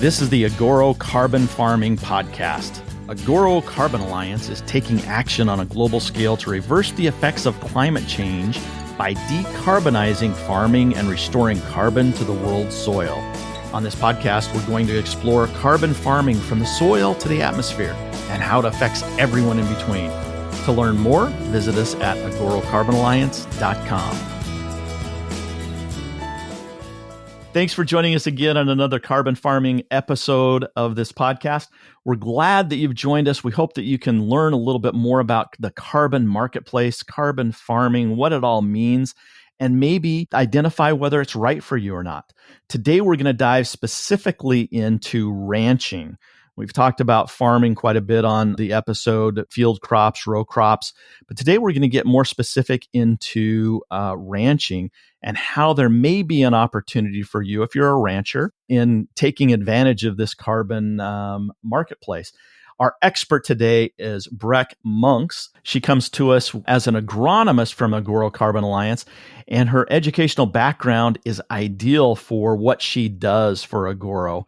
This is the Agoro Carbon Farming Podcast. Agoro Carbon Alliance is taking action on a global scale to reverse the effects of climate change by decarbonizing farming and restoring carbon to the world's soil. On this podcast, we're going to explore carbon farming from the soil to the atmosphere and how it affects everyone in between. To learn more, visit us at agorocarbonalliance.com. Thanks for joining us again on another carbon farming episode of this podcast. We're glad that you've joined us. We hope that you can learn a little bit more about the carbon marketplace, carbon farming, what it all means, and maybe identify whether it's right for you or not. Today, we're going to dive specifically into ranching. We've talked about farming quite a bit on the episode, field crops, row crops, but today we're going to get more specific into ranching and how there may be an opportunity for you, if you're a rancher, in taking advantage of this carbon marketplace. Our expert today is Brekke Munks. She comes to us as an agronomist from Agoro Carbon Alliance, and her educational background is ideal for what she does for Agoro.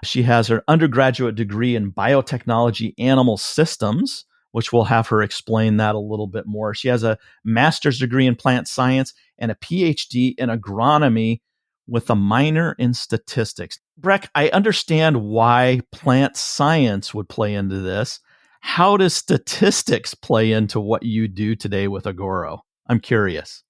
She has her undergraduate degree in biotechnology animal systems, which we'll have her explain that a little bit more. She has a master's degree in plant science and a Ph.D. in agronomy with a minor in statistics. Brekke, I understand why plant science would play into this. How does statistics play into what you do today with Agoro? I'm curious.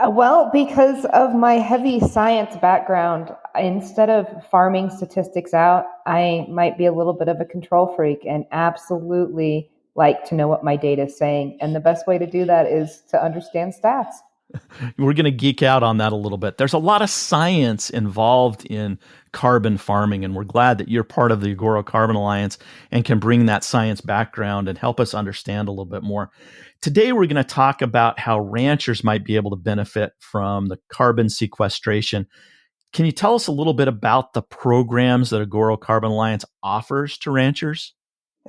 Well, because of my heavy science background, instead of farming statistics out, I might be a little bit of a control freak and absolutely like to know what my data is saying. And the best way to do that is to understand stats. We're going to geek out on that a little bit. There's a lot of science involved in carbon farming, and we're glad that you're part of the Agoro Carbon Alliance and can bring that science background and help us understand a little bit more. Today, we're going to talk about how ranchers might be able to benefit from the carbon sequestration. Can you tell us a little bit about the programs that Agoro Carbon Alliance offers to ranchers?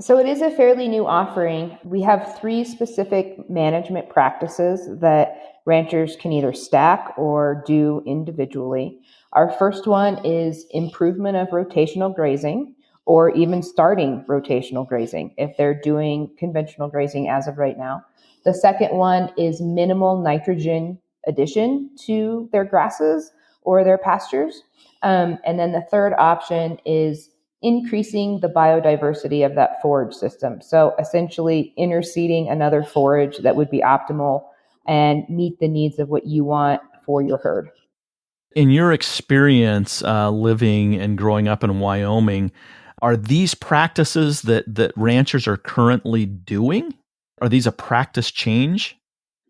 So it is a fairly new offering. We have 3 specific management practices that ranchers can either stack or do individually. Our first one is improvement of rotational grazing, or even starting rotational grazing if they're doing conventional grazing as of right now. The second one is minimal nitrogen addition to their grasses or their pastures. And then the third option is increasing the biodiversity of that forage system. So essentially interseeding another forage that would be optimal and meet the needs of what you want for your herd. In your experience living and growing up in Wyoming, are these practices that ranchers are currently doing? Are these a practice change?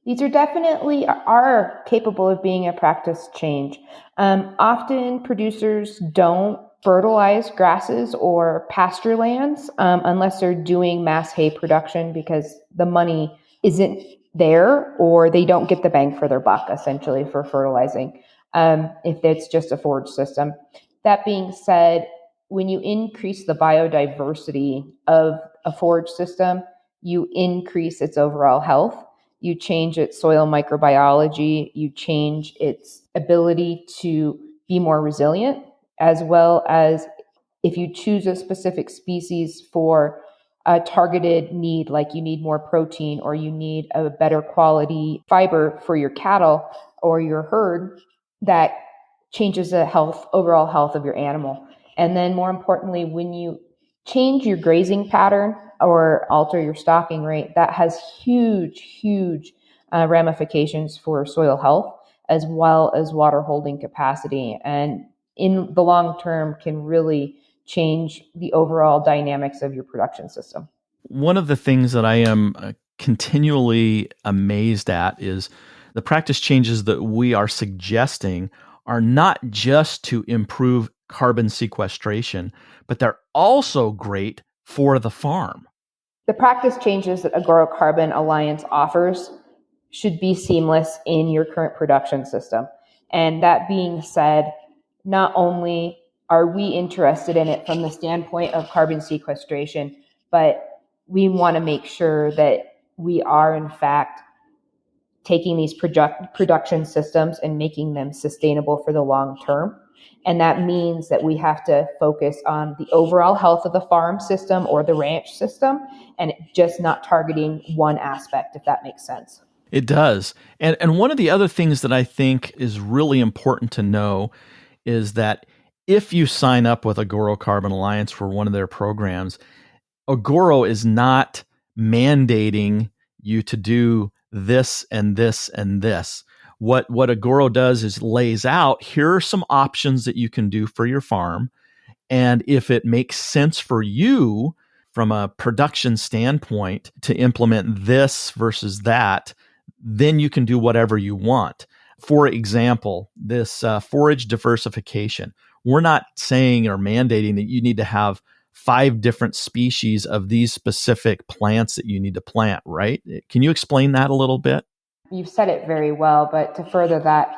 These are definitely are capable of being a practice change. Often producers don't fertilize grasses or pasture lands unless they're doing mass hay production because the money isn't there or they don't get the bang for their buck essentially for fertilizing if it's just a forage system. That being said, when you increase the biodiversity of a forage system, you increase its overall health. You change its soil microbiology, you change its ability to be more resilient, as well as if you choose a specific species for a targeted need, like you need more protein or you need a better quality fiber for your cattle or your herd, that changes the overall health of your animal. And then more importantly, when you change your grazing pattern or alter your stocking rate, that has huge ramifications for soil health as well as water holding capacity. And in the long term can really change the overall dynamics of your production system. One of the things that I am continually amazed at is the practice changes that we are suggesting are not just to improve carbon sequestration, but they're also great for the farm. The practice changes that Agoro Carbon Alliance offers should be seamless in your current production system. And that being said, not only are we interested in it from the standpoint of carbon sequestration, but we want to make sure that we are in fact taking these production systems and making them sustainable for the long term. And that means that we have to focus on the overall health of the farm system or the ranch system, and just not targeting one aspect, if that makes sense. It does. And one of the other things that I think is really important to know is that if you sign up with Agoro Carbon Alliance for one of their programs, Agoro is not mandating you to do this and this and this. What Agoro does is lays out, here are some options that you can do for your farm. And if it makes sense for you from a production standpoint to implement this versus that, then you can do whatever you want. For example, this forage diversification, we're not saying or mandating that you need to have 5 different species of these specific plants that you need to plant, right? Can you explain that a little bit? You've said it very well, but to further that,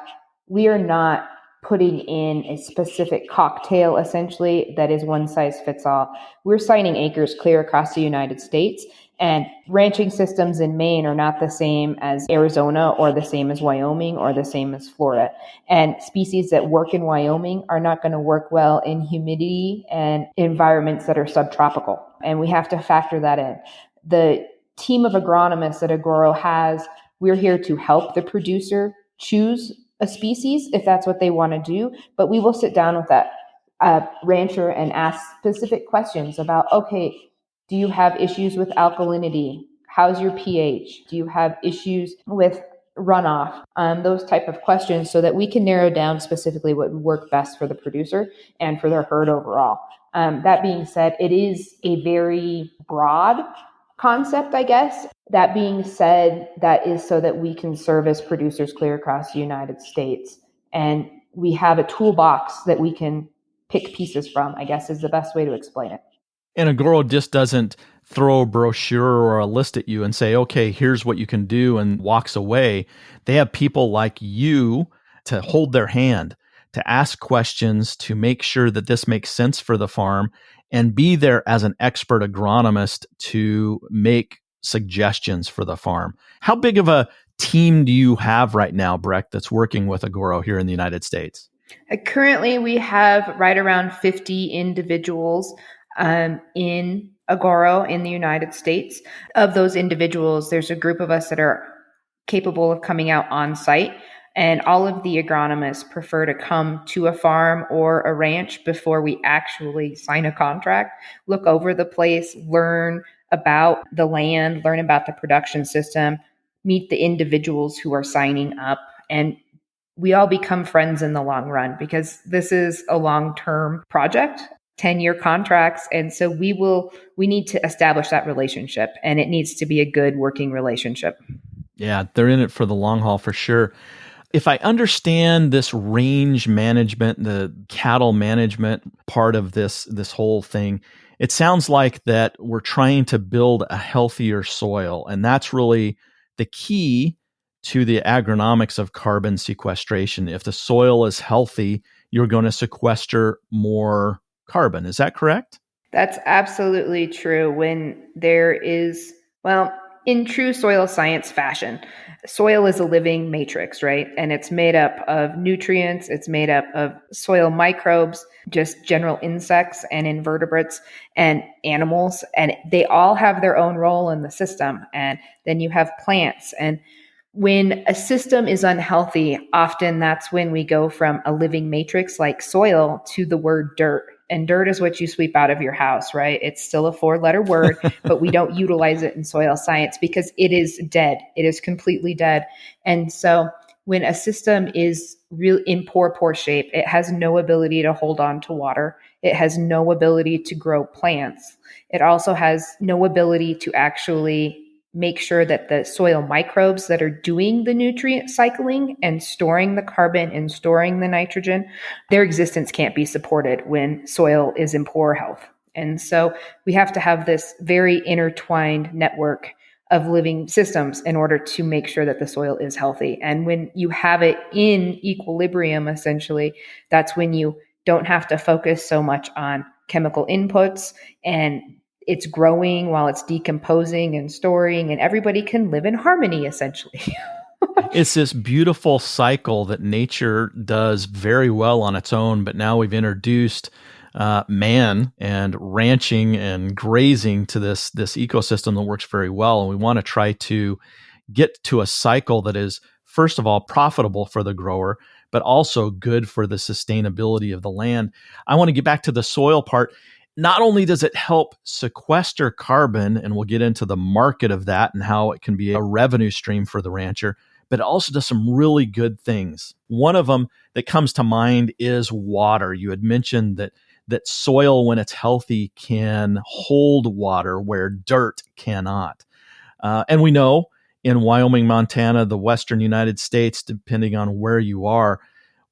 we are not putting in a specific cocktail, essentially, that is one size fits all. We're signing acres clear across the United States, and ranching systems in Maine are not the same as Arizona or the same as Wyoming or the same as Florida. And species that work in Wyoming are not going to work well in humidity and environments that are subtropical. And we have to factor that in. The team of agronomists that Agoro has, we're here to help the producer choose a species if that's what they want to do, but we will sit down with that rancher and ask specific questions about, okay, do you have issues with alkalinity? How's your pH? Do you have issues with runoff? Those type of questions, so that we can narrow down specifically what would work best for the producer and for their herd overall. That being said, it is a very broad concept, I guess. That being said, that is so that we can service producers clear across the United States. And we have a toolbox that we can pick pieces from, I guess is the best way to explain it. And Agoro just doesn't throw a brochure or a list at you and say, okay, here's what you can do, and walks away. They have people like you to hold their hand, to ask questions, to make sure that this makes sense for the farm, and be there as an expert agronomist to make suggestions for the farm. How big of a team do you have right now, Breck, that's working with Agoro here in the United States? Currently, we have right around 50 individuals in Agoro in the United States. Of those individuals, there's a group of us that are capable of coming out on site. And all of the agronomists prefer to come to a farm or a ranch before we actually sign a contract, look over the place, learn about the land, learn about the production system, meet the individuals who are signing up, and we all become friends in the long run, because this is a long-term project, 10-year contracts. And so we need to establish that relationship, and it needs to be a good working relationship. Yeah, they're in it for the long haul for sure. If I understand this range management, the cattle management part of this whole thing, it sounds like that we're trying to build a healthier soil. And that's really the key to the agronomics of carbon sequestration. If the soil is healthy, you're going to sequester more carbon. Is that correct? That's absolutely true. When there is, well, in true soil science fashion, soil is a living matrix, right? And it's made up of nutrients, it's made up of soil microbes, just general insects and invertebrates and animals, and they all have their own role in the system. And then you have plants. And when a system is unhealthy, often that's when we go from a living matrix like soil to the word dirt. And dirt is what you sweep out of your house, right? It's still a 4-letter word, but we don't utilize it in soil science because it is dead. It is completely dead. And so when a system is real in poor shape, it has no ability to hold on to water. It has no ability to grow plants. It also has no ability to actually make sure that the soil microbes that are doing the nutrient cycling and storing the carbon and storing the nitrogen, their existence can't be supported when soil is in poor health. And so we have to have this very intertwined network of living systems in order to make sure that the soil is healthy. And when you have it in equilibrium, essentially, that's when you don't have to focus so much on chemical inputs, and it's growing while it's decomposing and storing, and everybody can live in harmony, essentially. It's this beautiful cycle that nature does very well on its own, but now we've introduced man and ranching and grazing to this ecosystem that works very well. And we want to try to get to a cycle that is, first of all, profitable for the grower, but also good for the sustainability of the land. I want to get back to the soil part. Not only does it help sequester carbon, and we'll get into the market of that and how it can be a revenue stream for the rancher, but it also does some really good things. One of them that comes to mind is water. You had mentioned that soil, when it's healthy, can hold water where dirt cannot. And we know in Wyoming, Montana, the western United States, depending on where you are,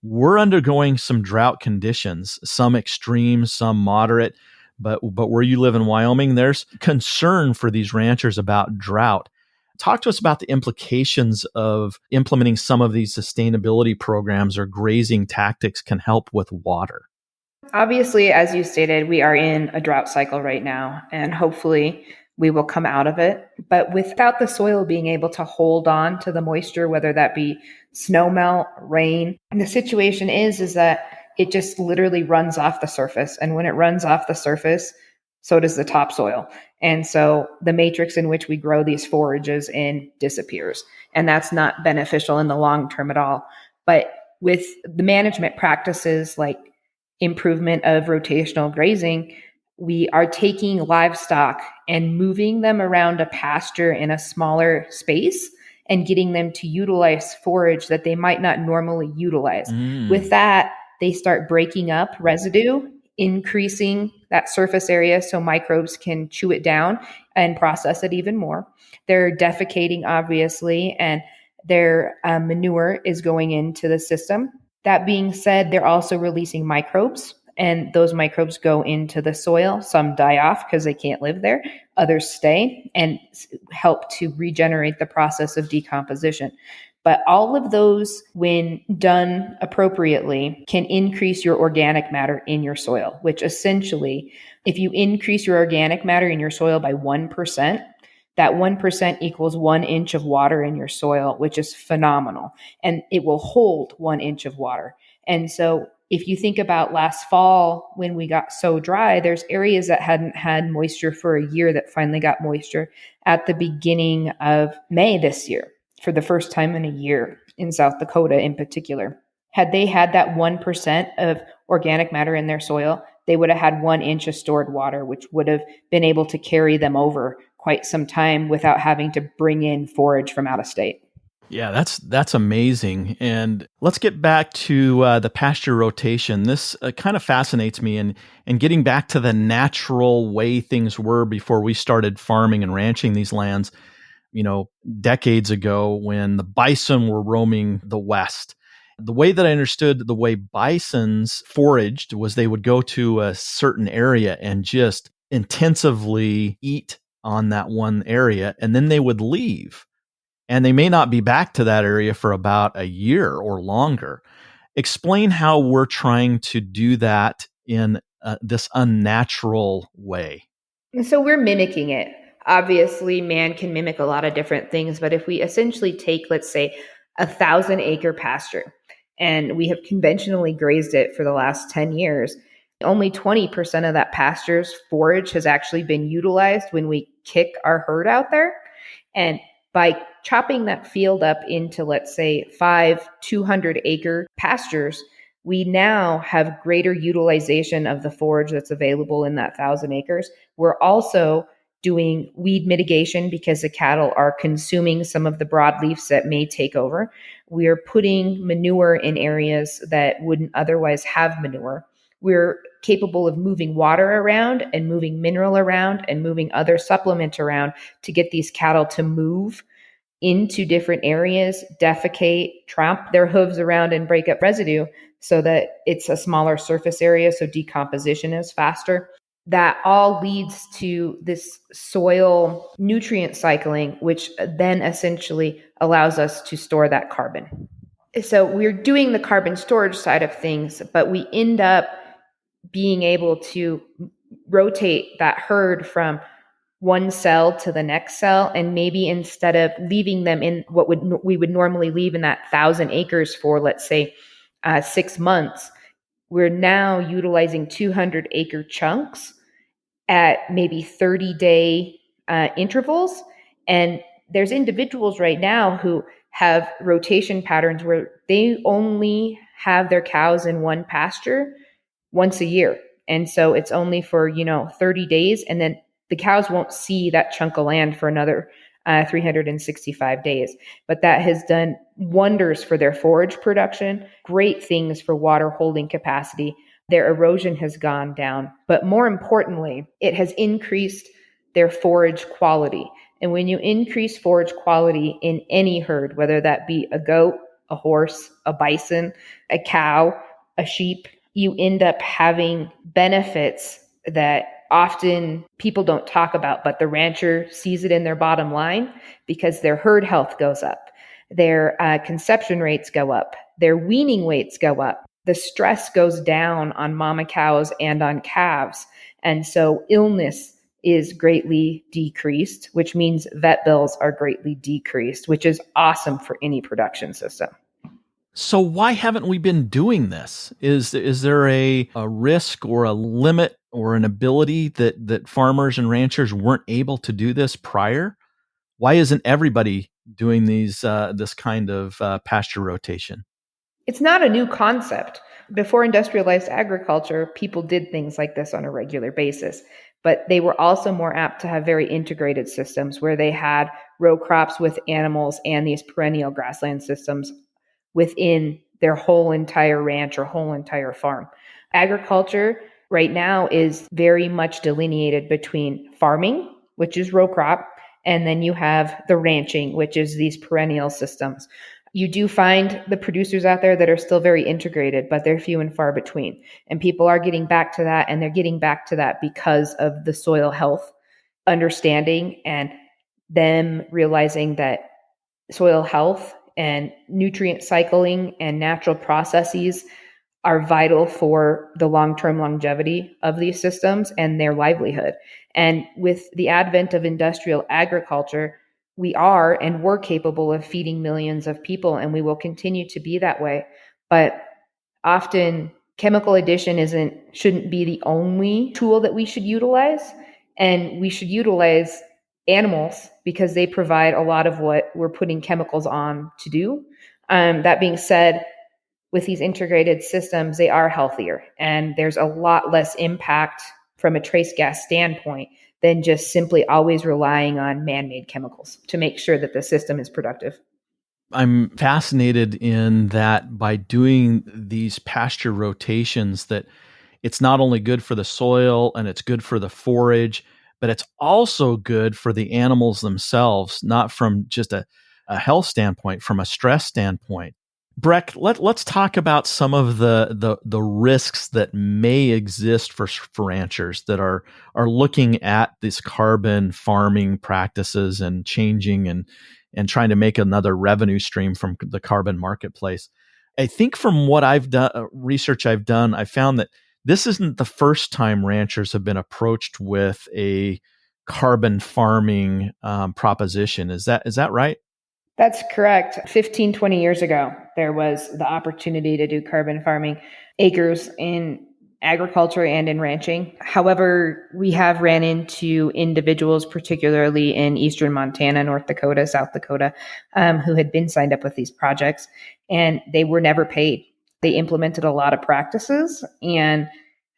we're undergoing some drought conditions, some extreme, some moderate. But where you live in Wyoming, there's concern for these ranchers about drought. Talk to us about the implications of implementing some of these sustainability programs or grazing tactics can help with water. Obviously, as you stated, we are in a drought cycle right now, and hopefully we will come out of it. But without the soil being able to hold on to the moisture, whether that be snowmelt, rain, and the situation is that it just literally runs off the surface. And when it runs off the surface, so does the topsoil. And so the matrix in which we grow these forages in disappears. And that's not beneficial in the long term at all. But with the management practices like improvement of rotational grazing, we are taking livestock and moving them around a pasture in a smaller space and getting them to utilize forage that they might not normally utilize. With that, they start breaking up residue, increasing that surface area so microbes can chew it down and process it even more. They're defecating, obviously, and their manure is going into the system. That being said, they're also releasing microbes, and those microbes go into the soil. Some die off because they can't live there. Others stay and help to regenerate the process of decomposition. But all of those, when done appropriately, can increase your organic matter in your soil, which essentially, if you increase your organic matter in your soil by 1%, that 1% equals 1 inch of water in your soil, which is phenomenal. And it will hold 1 inch of water. And so if you think about last fall when we got so dry, there's areas that hadn't had moisture for a year that finally got moisture at the beginning of May this year, for the first time in a year in South Dakota in particular. Had they had that 1% of organic matter in their soil, they would have had 1 inch of stored water, which would have been able to carry them over quite some time without having to bring in forage from out of state. Yeah, that's amazing. And let's get back to the pasture rotation. This kind of fascinates me, and getting back to the natural way things were before we started farming and ranching these lands, decades ago when the bison were roaming the West. The way that I understood the way bisons foraged was they would go to a certain area and just intensively eat on that one area, and then they would leave. And they may not be back to that area for about a year or longer. Explain how we're trying to do that in this unnatural way. So we're mimicking it. Obviously, man can mimic a lot of different things, but if we essentially take, let's say, 1,000-acre pasture, and we have conventionally grazed it for the last 10 years, only 20% of that pasture's forage has actually been utilized when we kick our herd out there. And by chopping that field up into, let's say, 5 200-acre pastures, we now have greater utilization of the forage that's available in that 1,000 acres. We're also doing weed mitigation because the cattle are consuming some of the broadleafs that may take over. We're putting manure in areas that wouldn't otherwise have manure. We're capable of moving water around and moving mineral around and moving other supplement around to get these cattle to move into different areas, defecate, tramp their hooves around and break up residue so that it's a smaller surface area, so decomposition is faster. That all leads to this soil nutrient cycling, which then essentially allows us to store that carbon. So we're doing the carbon storage side of things, but we end up being able to rotate that herd from one cell to the next cell. And maybe instead of leaving them in what we would normally leave in that 1,000 acres for, let's say, 6 months, we're now utilizing 200-acre chunks at maybe 30-day intervals. And there's individuals right now who have rotation patterns where they only have their cows in one pasture once a year. And so it's only for, 30 days. And then the cows won't see that chunk of land for another 365 days. But that has done wonders for their forage production, great things for water holding capacity. Their erosion has gone down. But more importantly, it has increased their forage quality. And when you increase forage quality in any herd, whether that be a goat, a horse, a bison, a cow, a sheep, you end up having benefits that often people don't talk about, but the rancher sees it in their bottom line because their herd health goes up, their conception rates go up, their weaning weights go up, the stress goes down on mama cows and on calves. And so illness is greatly decreased, which means vet bills are greatly decreased, which is awesome for any production system. So why haven't we been doing this? Is there a risk or a limit or an ability that farmers and ranchers weren't able to do this prior? Why isn't everybody doing this kind of pasture rotation? It's not a new concept. Before industrialized agriculture, people did things like this on a regular basis, but they were also more apt to have very integrated systems where they had row crops with animals and these perennial grassland systems within their whole entire ranch or whole entire farm. Agriculture right now is very much delineated between farming, which is row crop, and then you have the ranching, which is these perennial systems. You do find the producers out there that are still very integrated, but they're few and far between. And people are getting back to that, and they're getting back to that because of the soil health understanding and them realizing that soil health and nutrient cycling and natural processes are vital for the long-term longevity of these systems and their livelihood. And with the advent of industrial agriculture, we are and we're capable of feeding millions of people, and we will continue to be that way. But often chemical addition shouldn't be the only tool that we should utilize. And we should utilize animals because they provide a lot of what we're putting chemicals on to do. That being said, with these integrated systems, they are healthier, and there's a lot less impact from a trace gas standpoint than just simply always relying on man-made chemicals to make sure that the system is productive. I'm fascinated in that by doing these pasture rotations, that it's not only good for the soil and it's good for the forage, but it's also good for the animals themselves, not from just a health standpoint, from a stress standpoint. Breck, let's talk about some of the risks that may exist for ranchers that are looking at these carbon farming practices and changing and trying to make another revenue stream from the carbon marketplace. I think from what I've done, research I've done, I found that this isn't the first time ranchers have been approached with a carbon farming proposition. Is that right? That's correct. 15, 20 years ago, there was the opportunity to do carbon farming acres in agriculture and in ranching. However, we have ran into individuals, particularly in eastern Montana, North Dakota, South Dakota, who had been signed up with these projects, and they were never paid. They implemented a lot of practices, and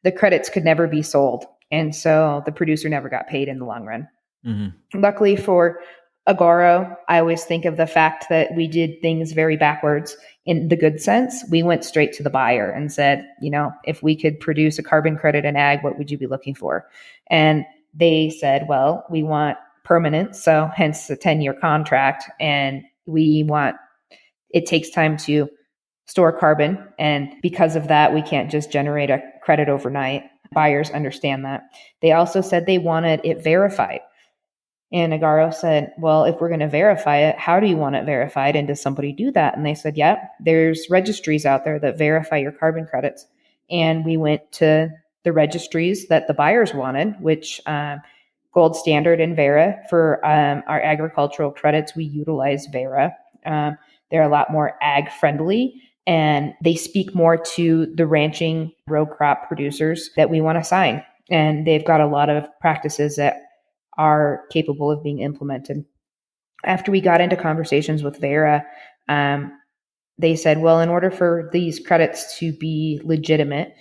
the credits could never be sold. And so the producer never got paid in the long run. Mm-hmm. Luckily for Agoro, I always think of the fact that we did things very backwards in the good sense. We went straight to the buyer and said, if we could produce a carbon credit in ag, what would you be looking for? And they said, well, we want permanent. So hence the 10-year contract. And it takes time to store carbon. And because of that, we can't just generate a credit overnight. Buyers understand that. They also said they wanted it verified. And Agoro said, well, if we're going to verify it, how do you want it verified? And does somebody do that? And they said, yeah, there's registries out there that verify your carbon credits. And we went to the registries that the buyers wanted, which gold standard in Vera. For our agricultural credits, we utilize Vera. They're a lot more ag friendly, and they speak more to the ranching row crop producers that we want to sign. And they've got a lot of practices that are capable of being implemented. After we got into conversations with Vera, they said, well, in order for these credits to be legitimate,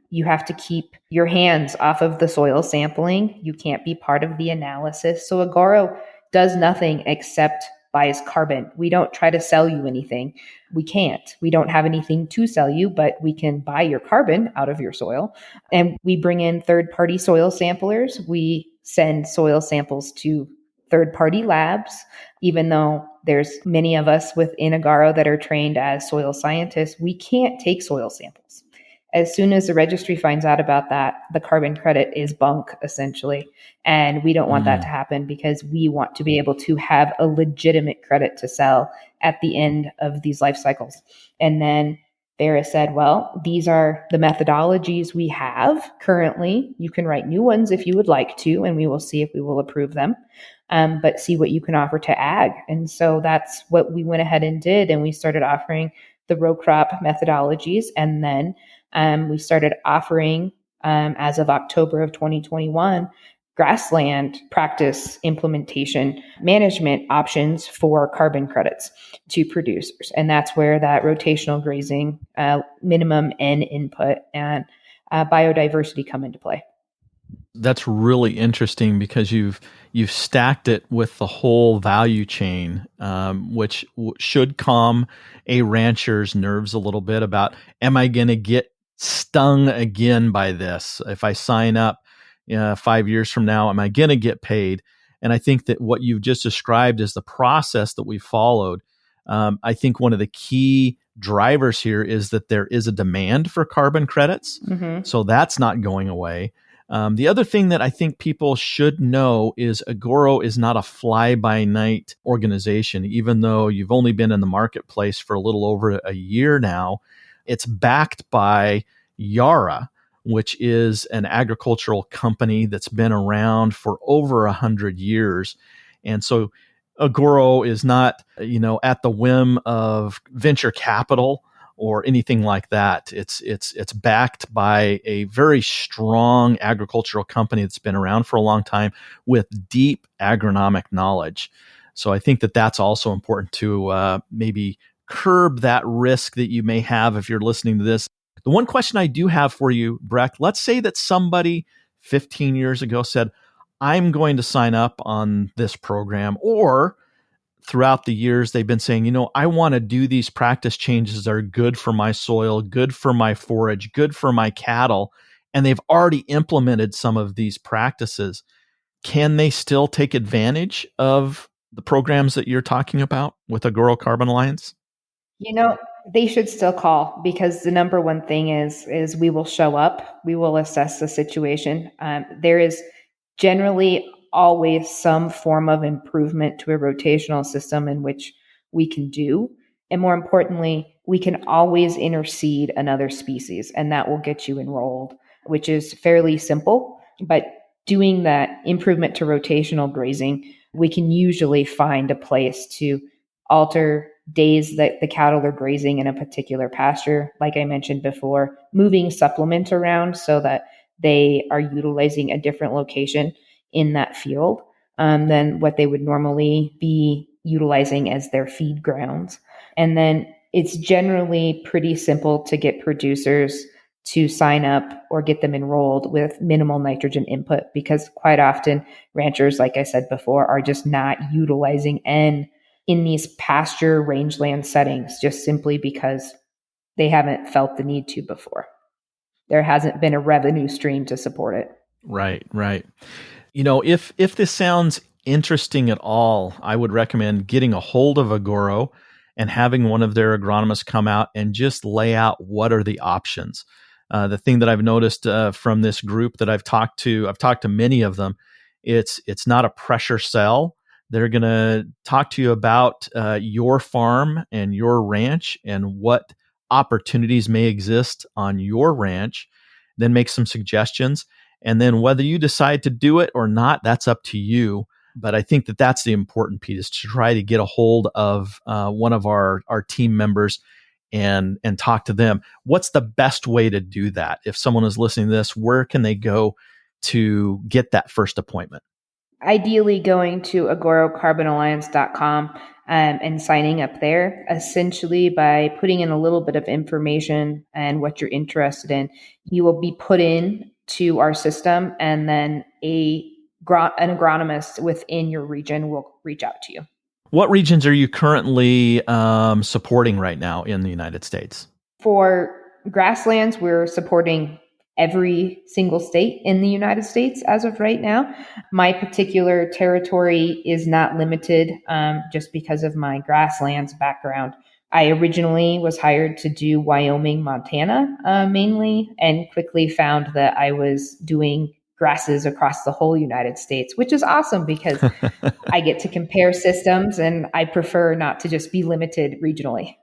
you have to keep your hands off of the soil sampling. You can't be part of the analysis. So Agoro does nothing except buys carbon. We don't try to sell you anything. We can't. We don't have anything to sell you, but we can buy your carbon out of your soil. And we bring in third-party soil samplers. We send soil samples to third-party labs, even though there's many of us within Agoro that are trained as soil scientists. We can't take soil samples. As soon as the registry finds out about that, the carbon credit is bunk, essentially. And we don't want that to happen, because we want to be able to have a legitimate credit to sell at the end of these life cycles. And then Vera said, well, these are the methodologies we have currently. You can write new ones if you would like to, and we will see if we will approve them. But see what you can offer to ag. And so that's what we went ahead and did. And we started offering the row crop methodologies. And then we started offering, as of October of 2021, grassland practice implementation management options for carbon credits to producers. And that's where that rotational grazing, minimum N input, and biodiversity come into play. That's really interesting, because you've stacked it with the whole value chain, which should calm a rancher's nerves a little bit about, am I going to get stung again by this? If I sign up 5 years from now, am I going to get paid? And I think that what you've just described is the process that we followed. I think one of the key drivers here is that there is a demand for carbon credits. So that's not going away. The other thing that I think people should know is Agoro is not a fly-by-night organization. Even though you've only been in the marketplace for a little over a year now, it's backed by Yara, which is an agricultural company that's been around for over 100 years. And so Agoro is not, at the whim of venture capital or anything like that. It's backed by a very strong agricultural company that's been around for a long time with deep agronomic knowledge. So I think that that's also important to maybe curb that risk that you may have if you're listening to this. The one question I do have for you, Breck, let's say that somebody 15 years ago said, I'm going to sign up on this program, or throughout the years, they've been saying, I want to do these practice changes that are good for my soil, good for my forage, good for my cattle, and they've already implemented some of these practices. Can they still take advantage of the programs that you're talking about with Agoro Carbon Alliance? They should still call, because the number one thing is we will show up. We will assess the situation. There is generally always some form of improvement to a rotational system in which we can do. And more importantly, we can always interseed another species, and that will get you enrolled, which is fairly simple. But doing that improvement to rotational grazing, we can usually find a place to alter days that the cattle are grazing in a particular pasture. Like I mentioned before, moving supplement around so that they are utilizing a different location in that field than what they would normally be utilizing as their feed grounds. And then it's generally pretty simple to get producers to sign up or get them enrolled with minimal nitrogen input, because quite often ranchers, like I said before, are just not utilizing N in these pasture rangeland settings, just simply because they haven't felt the need to before. There hasn't been a revenue stream to support it. Right. If this sounds interesting at all, I would recommend getting a hold of Agoro and having one of their agronomists come out and just lay out what are the options. The thing that I've noticed from this group that I've talked to many of them, it's not a pressure sell. They're going to talk to you about your farm and your ranch and what opportunities may exist on your ranch, then make some suggestions. And then whether you decide to do it or not, that's up to you. But I think that that's the important piece, is to try to get a hold of one of our team members and talk to them. What's the best way to do that? If someone is listening to this, where can they go to get that first appointment? Ideally going to agorocarbonalliance.com and signing up there. Essentially, by putting in a little bit of information and what you're interested in, you will be put in to our system, and then an agronomist within your region will reach out to you. What regions are you currently supporting right now in the United States? For grasslands, we're supporting every single state in the United States as of right now. My particular territory is not limited just because of my grasslands background. I originally was hired to do Wyoming, Montana mainly, and quickly found that I was doing grasses across the whole United States, which is awesome because I get to compare systems, and I prefer not to just be limited regionally.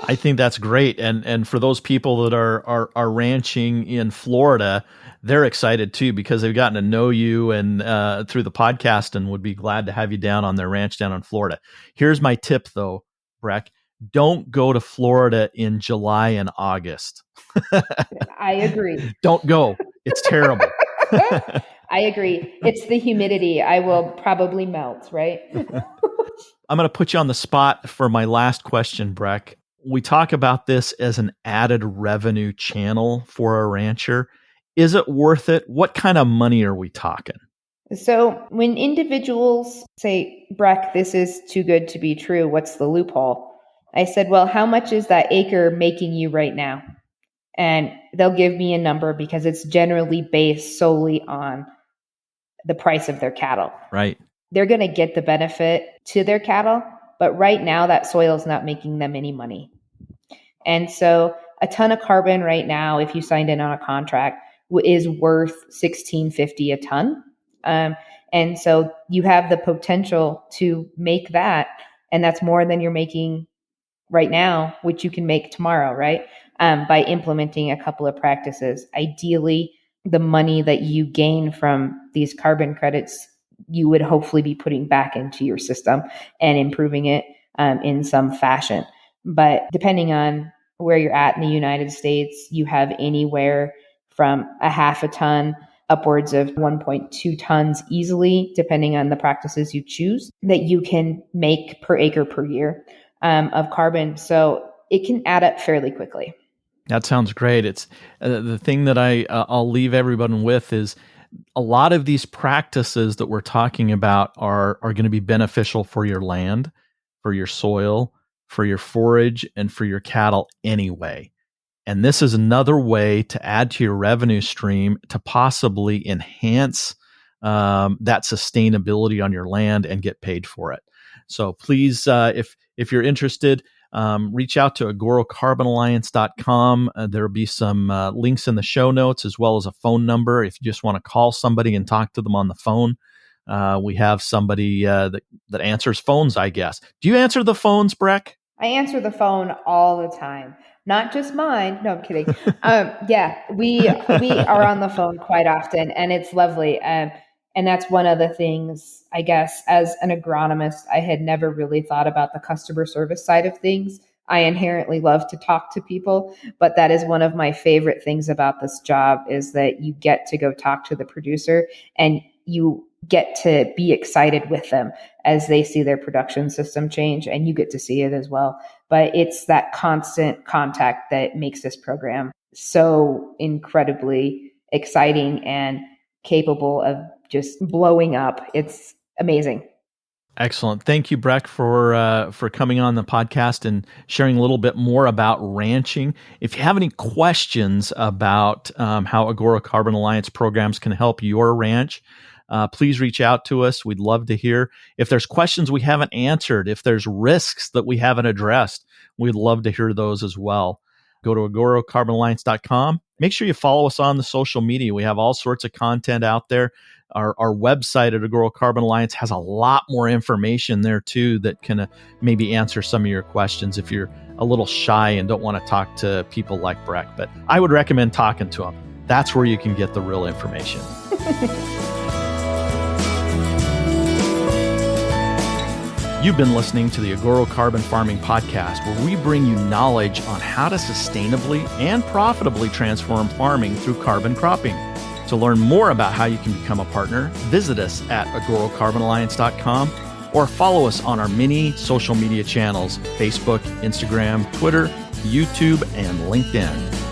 I think that's great. And for those people that are ranching in Florida, they're excited too, because they've gotten to know you and through the podcast, and would be glad to have you down on their ranch down in Florida. Here's my tip though, Breck. Don't go to Florida in July and August. I agree. Don't go. It's terrible. I agree. It's the humidity. I will probably melt, right? I'm going to put you on the spot for my last question, Breck. We talk about this as an added revenue channel for a rancher. Is it worth it? What kind of money are we talking? So when individuals say, Breck, this is too good to be true, what's the loophole? I said, well, how much is that acre making you right now? And they'll give me a number, because it's generally based solely on the price of their cattle. Right. They're going to get the benefit to their cattle, but right now that soil is not making them any money. And so a ton of carbon right now, if you signed in on a contract, is worth $16.50 a ton. And so you have the potential to make that, and that's more than you're making right now, which you can make tomorrow, right? By implementing a couple of practices. Ideally, the money that you gain from these carbon credits, you would hopefully be putting back into your system and improving it in some fashion. But depending on where you're at in the United States, you have anywhere from a half a ton upwards of 1.2 tons easily, depending on the practices you choose, that you can make per acre per year of carbon. So it can add up fairly quickly. That sounds great. It's the thing that I'll leave everyone with is a lot of these practices that we're talking about are going to be beneficial for your land, for your soil, for your forage, and for your cattle anyway. And this is another way to add to your revenue stream to possibly enhance that sustainability on your land and get paid for it. So please, if you're interested, reach out to agorocarbonalliance.com. There'll be some links in the show notes, as well as a phone number if you just want to call somebody and talk to them on the phone. We have somebody that answers phones, I guess. Do you answer the phones, Breck? I answer the phone all the time. Not just mine. No, I'm kidding. Yeah, we are on the phone quite often, and it's lovely. And that's one of the things, I guess, as an agronomist, I had never really thought about the customer service side of things. I inherently love to talk to people, but that is one of my favorite things about this job, is that you get to go talk to the producer and you get to be excited with them as they see their production system change, and you get to see it as well. But it's that constant contact that makes this program so incredibly exciting and capable of just blowing up. It's amazing. Excellent. Thank you, Breck, for coming on the podcast and sharing a little bit more about ranching. If you have any questions about how Agoro Carbon Alliance programs can help your ranch, please reach out to us. We'd love to hear. If there's questions we haven't answered, if there's risks that we haven't addressed, we'd love to hear those as well. Go to agorocarbonalliance.com. Make sure you follow us on the social media. We have all sorts of content out there. Our website at Agoro Carbon Alliance has a lot more information there too that can maybe answer some of your questions if you're a little shy and don't want to talk to people like Breck. But I would recommend talking to them. That's where you can get the real information. You've been listening to the Agoro Carbon Farming Podcast, where we bring you knowledge on how to sustainably and profitably transform farming through carbon cropping. To learn more about how you can become a partner, visit us at agorocarbonalliance.com or follow us on our many social media channels: Facebook, Instagram, Twitter, YouTube, and LinkedIn.